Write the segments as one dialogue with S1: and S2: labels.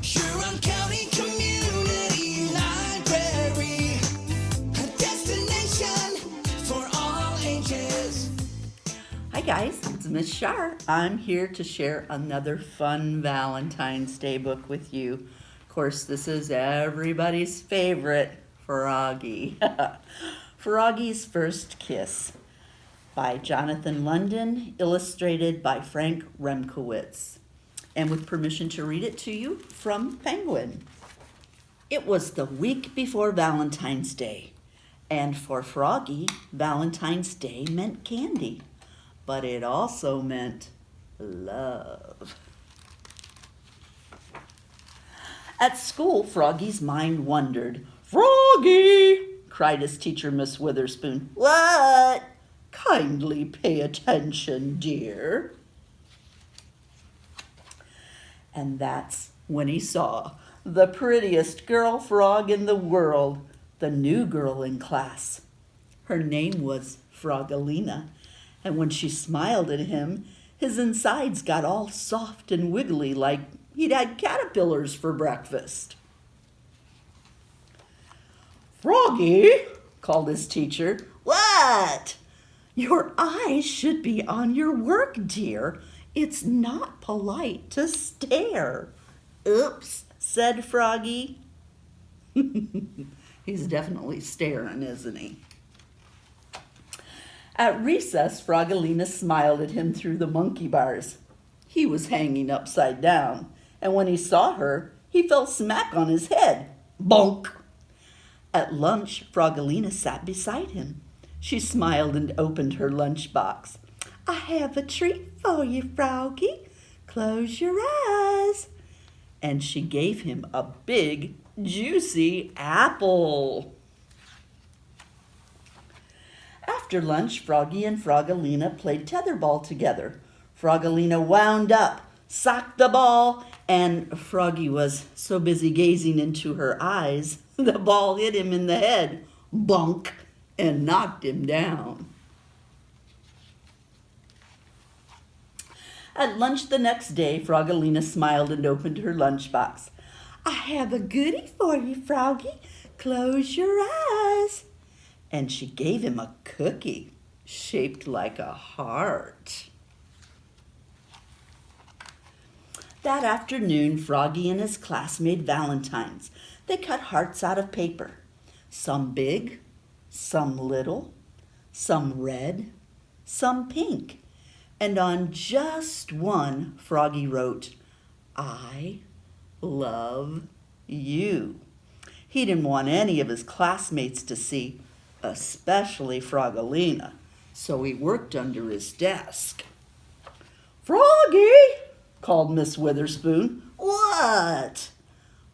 S1: Huron County Community Library, a destination for all ages.
S2: Hi guys, it's Miss Char. I'm here to share another fun Valentine's Day book with you. Of course, this is everybody's favorite, Froggy. Froggy's First Kiss by Jonathan London, illustrated by Frank Remkowitz, and with permission to read it to you from Penguin. It was the week before Valentine's Day, and for Froggy, Valentine's Day meant candy, but it also meant love. At school, Froggy's mind wandered. "Froggy!" cried his teacher, Miss Witherspoon. "What?" "Kindly pay attention, dear." And that's when he saw the prettiest girl frog in the world, the new girl in class. Her name was Froggalina, and when she smiled at him, his insides got all soft and wiggly like he'd had caterpillars for breakfast. "Froggy," called his teacher. "What?" "Your eyes should be on your work, dear. It's not polite to stare." "Oops," said Froggy. He's definitely staring, isn't he? At recess, Froggalina smiled at him through the monkey bars. He was hanging upside down, and when he saw her, he fell smack on his head. Bonk! At lunch, Froggalina sat beside him. She smiled and opened her lunchbox. "I have a treat for you, Froggy. Close your eyes." And she gave him a big, juicy apple. After lunch, Froggy and Froggalina played tetherball together. Froggalina wound up, socked the ball, and Froggy was so busy gazing into her eyes, the ball hit him in the head, bunk, and knocked him down. At lunch the next day, Froggalina smiled and opened her lunchbox. "I have a goodie for you, Froggy. Close your eyes." And she gave him a cookie shaped like a heart. That afternoon, Froggy and his class made valentines. They cut hearts out of paper, some big, some little, some red, some pink. And on just one, Froggy wrote, "I love you." He didn't want any of his classmates to see, especially Froggalina, so he worked under his desk. "Froggy!" called Miss Witherspoon. "What?"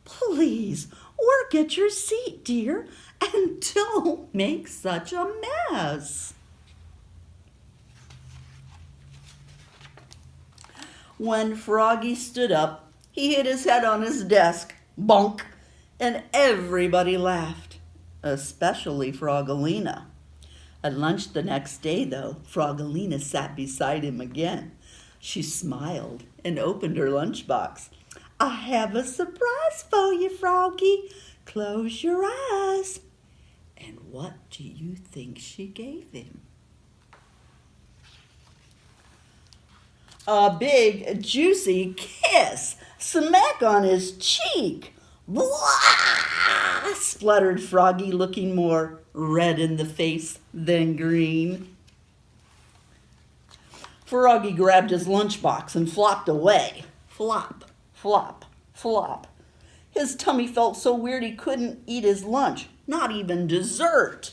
S2: "Please, work at your seat, dear, and don't make such a mess." When Froggy stood up, he hit his head on his desk, bonk, and everybody laughed, especially Froggalina. At lunch the next day, though, Froggalina sat beside him again. She smiled and opened her lunchbox. "I have a surprise for you, Froggy. Close your eyes." And what do you think she gave him? A big, juicy kiss, smack on his cheek. "Blah!" spluttered Froggy, looking more red in the face than green. Froggy grabbed his lunchbox and flopped away. Flop, flop, flop. His tummy felt so weird he couldn't eat his lunch, not even dessert.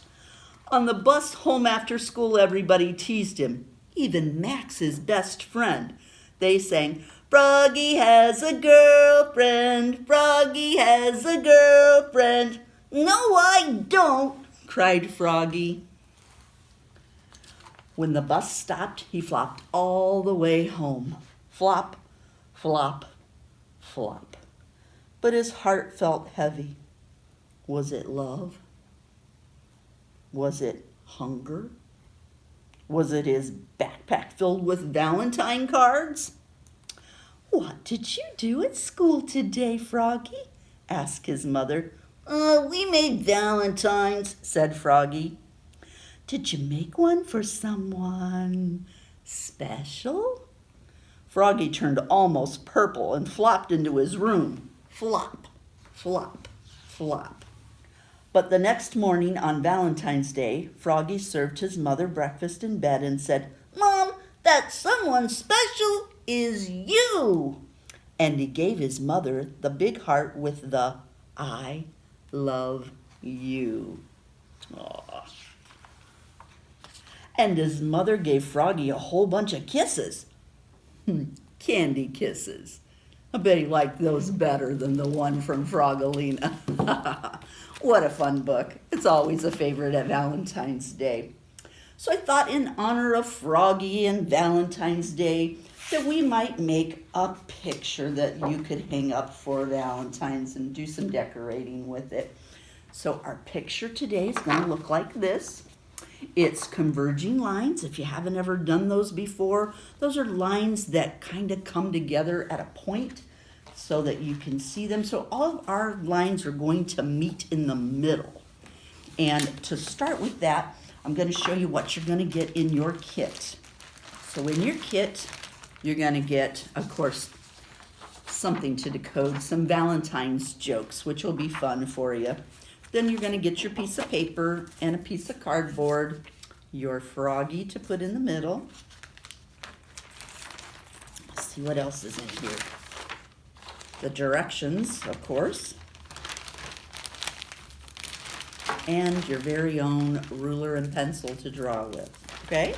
S2: On the bus home after school, everybody teased him, even Max, his best friend. They sang, "Froggy has a girlfriend, Froggy has a girlfriend." "No, I don't," cried Froggy. When the bus stopped, he flopped all the way home. Flop, flop, flop. But his heart felt heavy. Was it love? Was it hunger? Was it his backpack filled with Valentine cards? "What did you do at school today, Froggy?" asked his mother. We made valentines," said Froggy. "Did you make one for someone special?" Froggy turned almost purple and flopped into his room. Flop, flop, flop. But the next morning on Valentine's Day, Froggy served his mother breakfast in bed and said, "Mom, that someone special is you." And he gave his mother the big heart with the "I love you." Aww. And his mother gave Froggy a whole bunch of kisses. Candy kisses. I bet he liked those better than the one from Frogolina. What a fun book. It's always a favorite at Valentine's Day. So I thought in honor of Froggy and Valentine's Day that we might make a picture that you could hang up for Valentine's and do some decorating with it. So our picture today is going to look like this. It's converging lines. If you haven't ever done those before, those are lines that kind of come together at a point so that you can see them. So all of our lines are going to meet in the middle. And to start with that, I'm going to show you what you're going to get in your kit. So in your kit, you're going to get, of course, something to decode some Valentine's jokes, which will be fun for you. Then you're going to get your piece of paper and a piece of cardboard, your Froggy to put in the middle. Let's see what else is in here. The directions, of course. And your very own ruler and pencil to draw with, okay?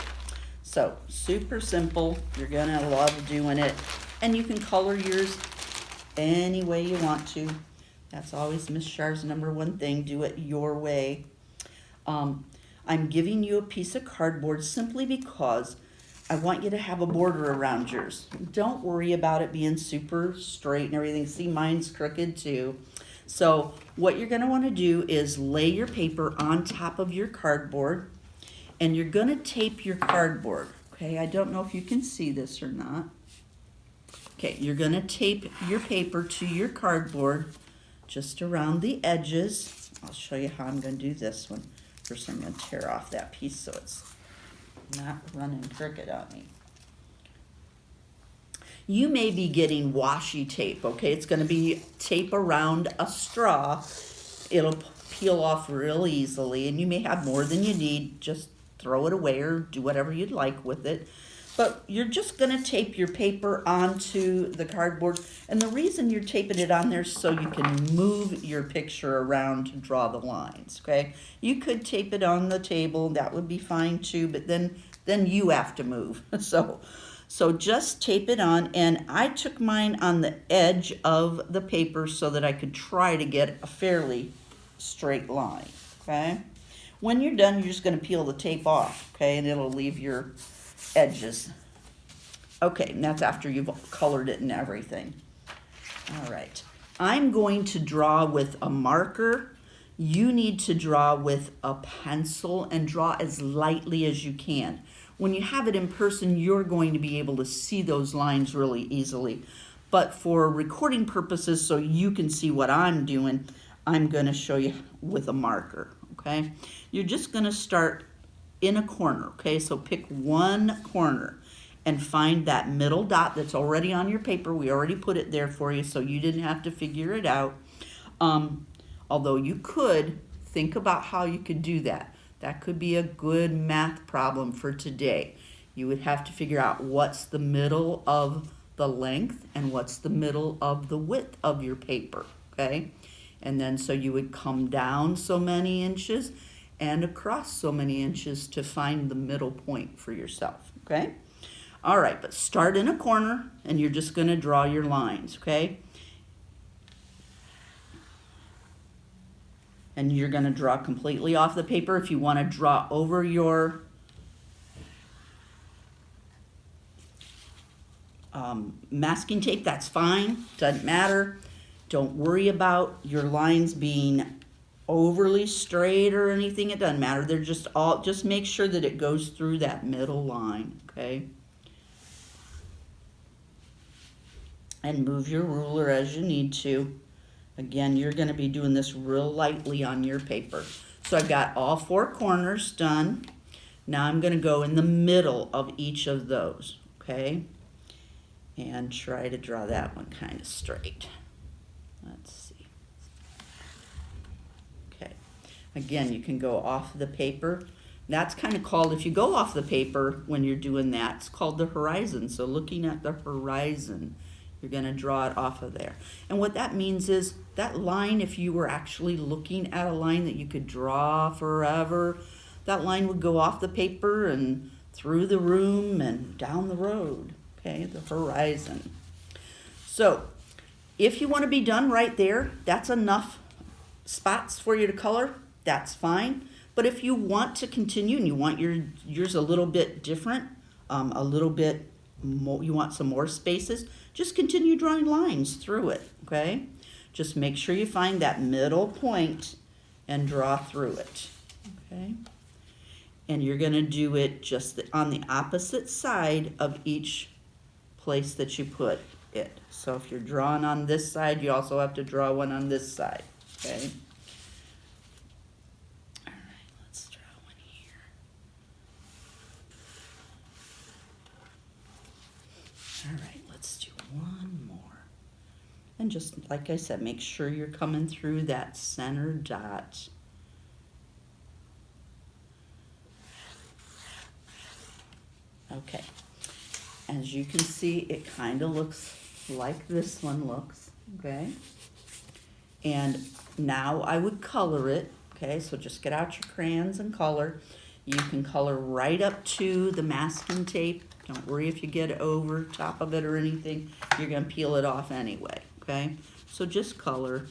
S2: So, super simple. You're going to love doing it. And you can color yours any way you want to. That's always Miss Char's #1 thing. Do it your way. I'm giving you a piece of cardboard simply because I want you to have a border around yours. Don't worry about it being super straight and everything. See, mine's crooked too. So what you're going to want to do is lay your paper on top of your cardboard, and you're going to tape your cardboard. Okay, I don't know if you can see this or not. Okay, you're going to tape your paper to your cardboard just around the edges. I'll show you how I'm going to do this one. First, I'm going to tear off that piece so it's not running crooked on me. You may be getting washi tape, okay? It's going to be tape around a straw. It'll peel off real easily, and you may have more than you need. Just throw it away or do whatever you'd like with it. But you're just going to tape your paper onto the cardboard. And the reason you're taping it on there is so you can move your picture around to draw the lines, okay? You could tape it on the table. That would be fine too, but then you have to move. So just tape it on. And I took mine on the edge of the paper so that I could try to get a fairly straight line, okay? When you're done, you're just going to peel the tape off, okay? And it'll leave your edges. Okay, and that's after you've colored it and everything. All right, I'm going to draw with a marker. You need to draw with a pencil and draw as lightly as you can. When you have it in person, you're going to be able to see those lines really easily. But for recording purposes, so you can see what I'm doing, I'm going to show you with a marker, okay? You're just going to start in a corner, okay? So pick one corner and find that middle dot that's already on your paper. We already put it there for you, so you didn't have to figure it out. Although you could think about how you could do that. That could be a good math problem for today. You would have to figure out what's the middle of the length and what's the middle of the width of your paper, okay? And then so you would come down so many inches and across so many inches to find the middle point for yourself, okay? All right, but start in a corner and you're just going to draw your lines, okay? And you're going to draw completely off the paper. If you want to draw over your masking tape, that's fine, doesn't matter. Don't worry about your lines being overly straight or anything. It doesn't matter. They're just make sure that it goes through that middle line, okay? and move your ruler as you need to. Again, you're going to be doing this real lightly on your paper. So I've got all 4 corners done. Now I'm going to go in the middle of each of those, okay? And try to draw that one kind of straight. Let's see. Okay. Again, you can go off the paper. That's kind of called, if you go off the paper when you're doing that, it's called the horizon. So looking at the horizon, you're going to draw it off of there. And what that means is that line, if you were actually looking at a line that you could draw forever, that line would go off the paper and through the room and down the road, okay, the horizon. So if you want to be done right there, that's enough spots for you to color, that's fine. But if you want to continue and you want yours a little bit different, a little bit more, you want some more spaces, just continue drawing lines through it, okay? Just make sure you find that middle point and draw through it, okay? And you're going to do it just on the opposite side of each place that you put it. So if you're drawing on this side, you also have to draw one on this side, okay? All right, let's draw one here. All right, let's do one more. And just like I said, make sure you're coming through that center dot. Okay, as you can see, it kind of looks like this one looks, okay? And now I would color it, okay? So just get out your crayons and color. You can color right up to the masking tape. Don't worry if you get over top of it or anything. You're gonna peel it off anyway, okay? So just color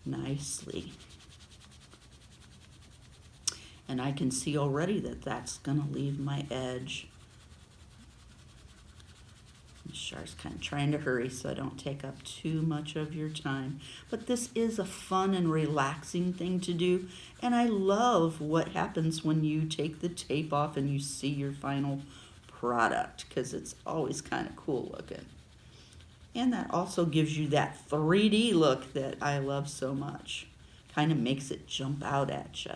S2: nicely. And I can see already that that's gonna leave my edge. Miss Char's kind of trying to hurry so I don't take up too much of your time. But this is a fun and relaxing thing to do. And I love what happens when you take the tape off and you see your final product, because it's always kind of cool looking. And that also gives you that 3D look that I love so much. Kind of makes it jump out at you.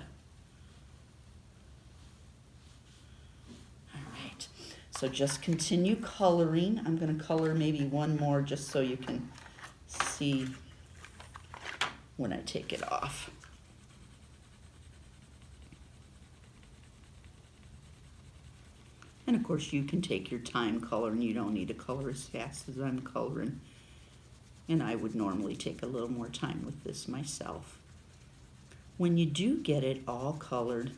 S2: So just continue coloring. I'm going to color maybe one more just so you can see when I take it off. And of course you can take your time coloring. You don't need to color as fast as I'm coloring. And I would normally take a little more time with this myself. When you do get it all colored,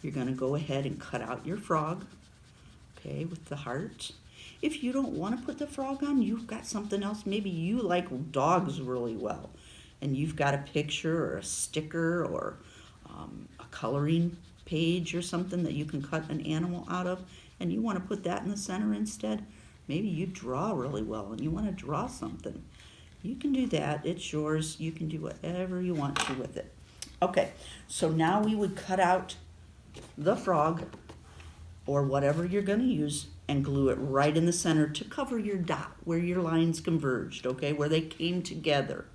S2: you're going to go ahead and cut out your frog. Okay, with the heart. If you don't want to put the frog on, you've got something else. Maybe you like dogs really well, and you've got a picture or a sticker or a coloring page or something that you can cut an animal out of, and you want to put that in the center instead. Maybe you draw really well and you want to draw something. You can do that. It's yours. You can do whatever you want to with it. Okay, so now we would cut out the frog or whatever you're going to use, and glue it right in the center to cover your dot where your lines converged, okay, where they came together.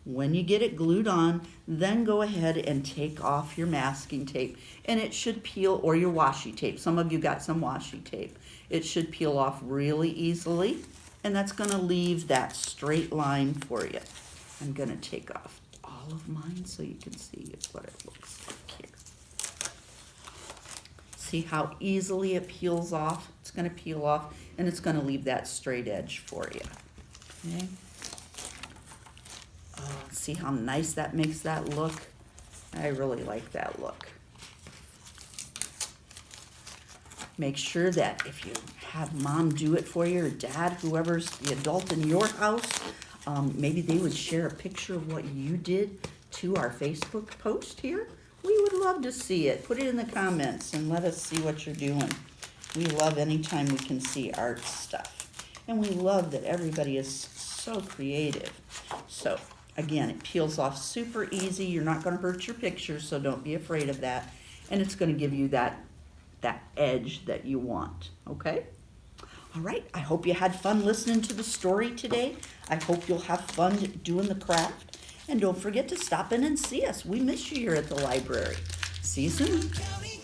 S2: When you get it glued on, then go ahead and take off your masking tape, and it should peel, or your washi tape. Some of you got some washi tape. It should peel off really easily, and that's going to leave that straight line for you. I'm going to take off all of mine so you can see what it looks like here. See how easily it peels off? It's going to peel off, and it's going to leave that straight edge for you. Okay. Oh, see how nice that makes that look? I really like that look. Make sure that if you have mom do it for you, or dad, whoever's the adult in your house, maybe they would share a picture of what you did to our Facebook post here. We would love to see it. Put it in the comments and let us see what you're doing. We love anytime we can see art stuff. And we love that everybody is so creative. So, again, it peels off super easy. You're not going to hurt your picture, so don't be afraid of that. And it's going to give you that edge that you want, okay? All right, I hope you had fun listening to the story today. I hope you'll have fun doing the craft. And don't forget to stop in and see us. We miss you here at the library. See you soon.
S1: County